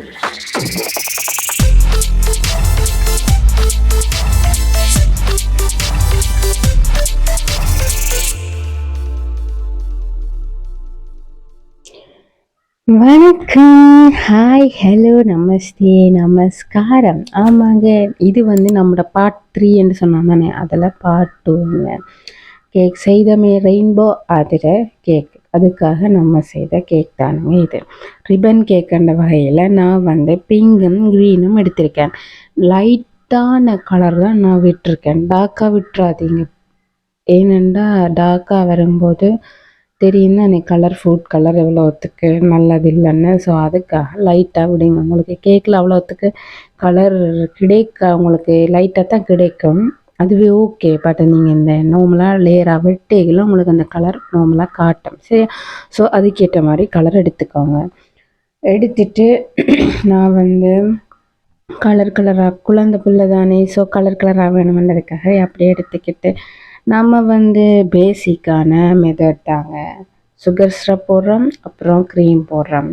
வணக்கம், hi, hello, நமஸ்தே, நமஸ்காரம். ஆமாங்க, இது நம்மளோட பார்ட் 3 என்று சொன்னோம் தானே, அதில் பார்ட் 2ங்க. கேக் செய்தமே ரெயின்போ அதில் கேக், அதுக்காக நம்ம செய்த கேக் தானுங்க இது. ரிப்பன் கேக்குன்ற வகையில் நான் பிங்கும் க்ரீனும் எடுத்திருக்கேன். லைட்டான கலர் தான் நான் விட்டுருக்கேன், டார்க்காக விட்டுறாதீங்க. ஏனெண்டா டார்க்காக வரும்போது தெரியும் தான் கலர், ஃபுட் கலர் எவ்வளோத்துக்கு நல்லது இல்லைன்னு. ஸோ அதுக்காக லைட்டாக விடுங்க. உங்களுக்கு கேக்கில் அவ்வளோத்துக்கு கலர் உங்களுக்கு லைட்டாக தான் கிடைக்கும், அதுவே ஓகே. பட் நீங்கள் இந்த நார்மலாக லேயராக வெட்டைகளும் உங்களுக்கு அந்த கலர் நார்மலாக காட்டும், சரி. ஸோ அதுக்கேற்ற மாதிரி கலர் எடுத்துக்கோங்க. எடுத்துட்டு நான் கலராக குழந்தை பிள்ளை தானே, ஸோ கலராக வேணுமென்றதுக்காக அப்படியே எடுத்துக்கிட்டு நம்ம பேசிக்கான மெத்தட் தாங்க. சுகர் சிரப் போடுறோம், அப்புறம் க்ரீம் போடுறோம்.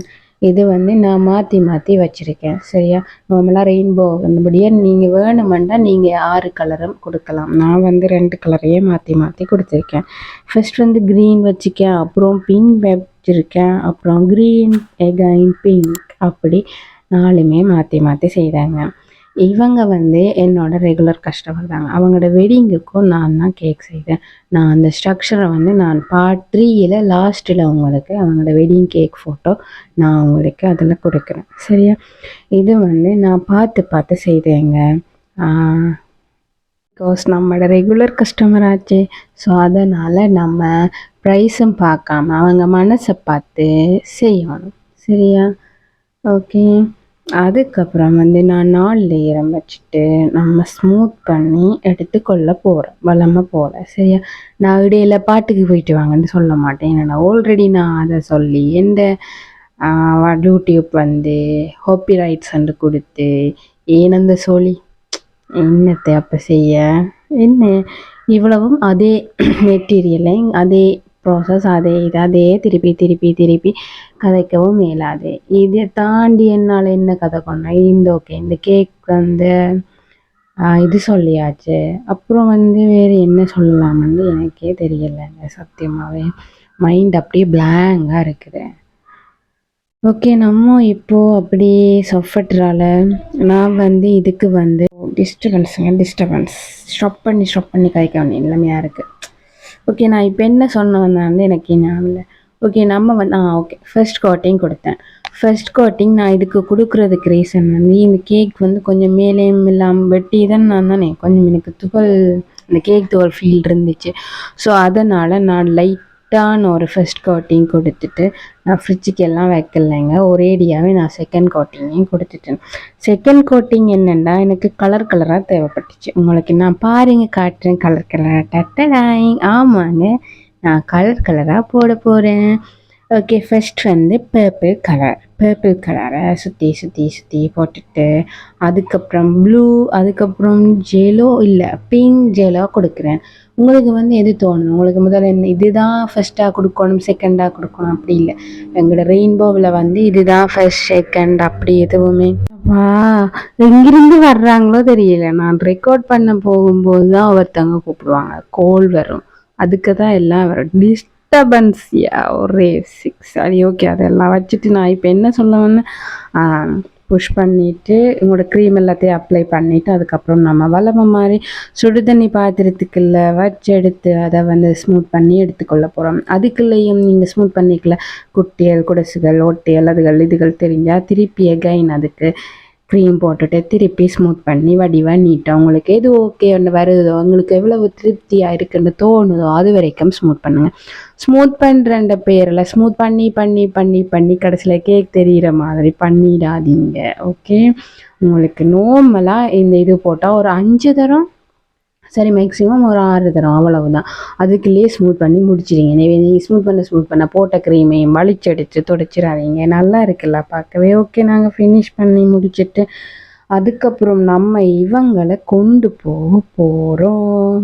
இது நான் மாற்றி வச்சுருக்கேன், சரியா. நார்மலாக ரெயின்போ வந்தபடியே நீங்கள் வேணுமெண்டா நீங்கள் 6 கலரும் கொடுக்கலாம். நான் 2 கலரையே மாற்றி கொடுத்துருக்கேன். ஃபஸ்ட் க்ரீன் வச்சுக்கேன், அப்புறம் பிங்க் வச்சுருக்கேன், அப்புறம் க்ரீன் எகைன் பிங்க், அப்படி 4மே மாற்றி செய்தாங்க. இவங்க என்னோட ரெகுலர் கஸ்டமர் தாங்க. அவங்களோட வெட்டிங்குக்கும் நான் தான் கேக் செய்தேன். நான் அந்த ஸ்ட்ரக்சரை நான் பார்ட் 3ல் லாஸ்ட்டில் உங்களுக்கு அவங்களோட வெட்டிங் கேக் ஃபோட்டோ நான் உங்களுக்கு அதில் கொடுக்குறேன், சரியா. இது நான் பார்த்து செய்தேங்க. பிகாஸ் நம்மளோட ரெகுலர் கஸ்டமர் ஆச்சு. ஸோ அதனால் நம்ம ப்ரைஸும் பார்க்காம அவங்க மனசை பார்த்து செய்யணும், சரியா. ஓகே, அதுக்கப்புறம் நான் 4 லேயரம் வச்சுட்டு நம்ம ஸ்மூத் பண்ணி எடுத்துக்கொள்ள போகிறேன், வளமை போல், சரியா. நான் இடையில பாட்டுக்கு போயிட்டு வாங்கன்னு சொல்ல மாட்டேன், ஏன்னா ஆல்ரெடி நான் அதை சொல்லி எந்த யூடியூப் ஹாப்பி ரைட்ஸ் கொடுத்து ஏனந்த சொல்லி என்னத்தை அப்போ செய்ய என்ன இவ்வளவும் அதே மெட்டீரியலை அதே ப்ராசஸ் அதே திருப்பி கதைக்கவும் மேலாது. இதை தாண்டி என்னால் என்ன கதை கொண்டேன் இந்த கேக் இது சொல்லியாச்சு. அப்புறம் வேறு என்ன சொல்லலாம்னு எனக்கே தெரியலைங்க, சத்தியமாகவே மைண்ட் அப்படியே பிளாங்காக இருக்குது. ஓகே, நம்ம இப்போது அப்படியே சொஃபட்ரால் நான் இதுக்கு டிஸ்டர்பன்ஸ் ஸ்டாப் பண்ணி கதைக்க வேண்டிய நிலைமையாக இருக்குது. ஓகே, நான் இப்போ என்ன சொன்னேன் எனக்கு ஞாபகம். ஓகே, நம்ம ஓகே ஃபர்ஸ்ட் கோட்டிங் கொடுத்தேன். ஃபர்ஸ்ட் கோட்டிங் நான் இதுக்கு கொடுக்குறதுக்கு ரீசன் இந்த கேக் கொஞ்சம் மேலேயும் இல்லாமல் வெட்டி தான் நான் தானே கொஞ்சம் எனக்கு இந்த கேக் துகள் ஃபீல் இருந்துச்சு. ஸோ அதனால் நான் லைட்டான ஒரு ஃபர்ஸ்ட் கோட்டிங் கொடுத்துட்டு நான் ஃப்ரிட்ஜுக்கு எல்லாம் வைக்கலைங்க, ஒரேடியாகவே நான் செகண்ட் கோட்டிங்கையும் கொடுத்துட்டேன். செகண்ட் கோட்டிங் என்னென்னா எனக்கு கலராக தேவைப்பட்டுச்சு. உங்களுக்கு நான் காட்டுறேன் கலராக டட்டடாயிங். ஆமாங்க, நான் கலராக போட போகிறேன். ஓகே, ஃபர்ஸ்ட் பர்பிள் கலரை சுற்றி போட்டுட்டு அதுக்கப்புறம் ப்ளூ, அதுக்கப்புறம் பிங்க் ஜெலோ கொடுக்குறேன். உங்களுக்கு எது தோணும், உங்களுக்கு முதல்ல இதுதான் ஃபர்ஸ்ட்டாக கொடுக்கணும் செகண்டாக கொடுக்கணும் அப்படி இல்லை. எங்களோட ரெயின்போவில் இதுதான் ஃபர்ஸ்ட் செகண்ட் அப்படி எதுவுமே எங்கிருந்து வர்றாங்களோ தெரியல. நான் ரெக்கார்ட் பண்ண போகும்போது தான் ஒருத்தவங்க கூப்பிடுவாங்க, கோல் வரும், அதுக்கு தான் எல்லாம் வரும் டிஸ்டர்பன்ஸியா ஒரே 6. அது ஓகே, அதெல்லாம் வச்சுட்டு நான் இப்போ என்ன சொல்லுவேன்னு புஷ் பண்ணிவிட்டு உங்களோட க்ரீம் எல்லாத்தையும் அப்ளை பண்ணிவிட்டு அதுக்கப்புறம் நம்ம வளமை மாதிரி சுடு தண்ணி பாத்திரத்துக்குள்ளே வச்சு எடுத்து அதை ஸ்மூத் பண்ணி எடுத்துக்கொள்ள போகிறோம். அதுக்குள்ளேயும் நீங்கள் ஸ்மூத் பண்ணிக்கல குட்டியல் குடசுகள் ஒட்டியல் இதுகள் தெரிஞ்சால் திருப்பி எகைன் அதுக்கு க்ரீம் போட்டுட்டு திருப்பி ஸ்மூத் பண்ணி வடிவாக நீட்டாக உங்களுக்கு எது ஓகே ஒன்று வருதோ உங்களுக்கு எவ்வளவு திருப்தியாக இருக்குன்னு தோணுதோ அது வரைக்கும் ஸ்மூத் பண்ணுங்கள். ஸ்மூத் பண்ணுற பேரில் ஸ்மூத் பண்ணி கடைசியில் கேக் தெரிகிற மாதிரி பண்ணிடாதீங்க, ஓகே. உங்களுக்கு நார்மலாக இந்த இது போட்டால் ஒரு 5 தரம் சரி, மேக்ஸிமம் ஒரு 6 தரம், அவ்வளவுதான். அதுக்குள்ளேயே ஸ்மூத் பண்ணி முடிச்சிடுங்க. நீங்கள் ஸ்மூத் பண்ண போட்ட க்ரீமையும் வலிச்சடித்து துடைச்சிடாதீங்க, நல்லா இருக்குல்ல பார்க்கவே. ஓகே, நாங்கள் ஃபினிஷ் பண்ணி முடிச்சுட்டு அதுக்கப்புறம் நம்ம இவங்களை கொண்டு போகிறோம்.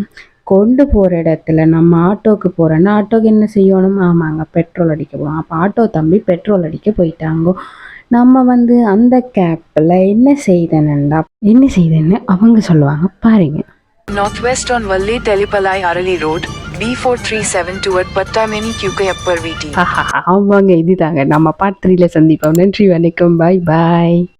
கொண்டு போகிற இடத்துல நம்ம ஆட்டோக்கு போகிறோன்னா ஆட்டோக்கு என்ன செய்யணும், ஆமாங்க பெட்ரோல் அடிக்க போகிறோம். அப்போ ஆட்டோ தம்பி பெட்ரோல் அடிக்க போயிட்டாங்க. நம்ம வந்து அந்த கேப்பில் என்ன செய்தேன்னு அவங்க சொல்லுவாங்க பாருங்க. Northwest on Valle Telipalai Arali Road, B4372 at Pattameni Kukayapar VT. ஆமாங்க, இதுதாங்க. நம்ம பார்ட் 3ல சந்திப்போம். நன்றி, வணக்கம், பாய் பாய்.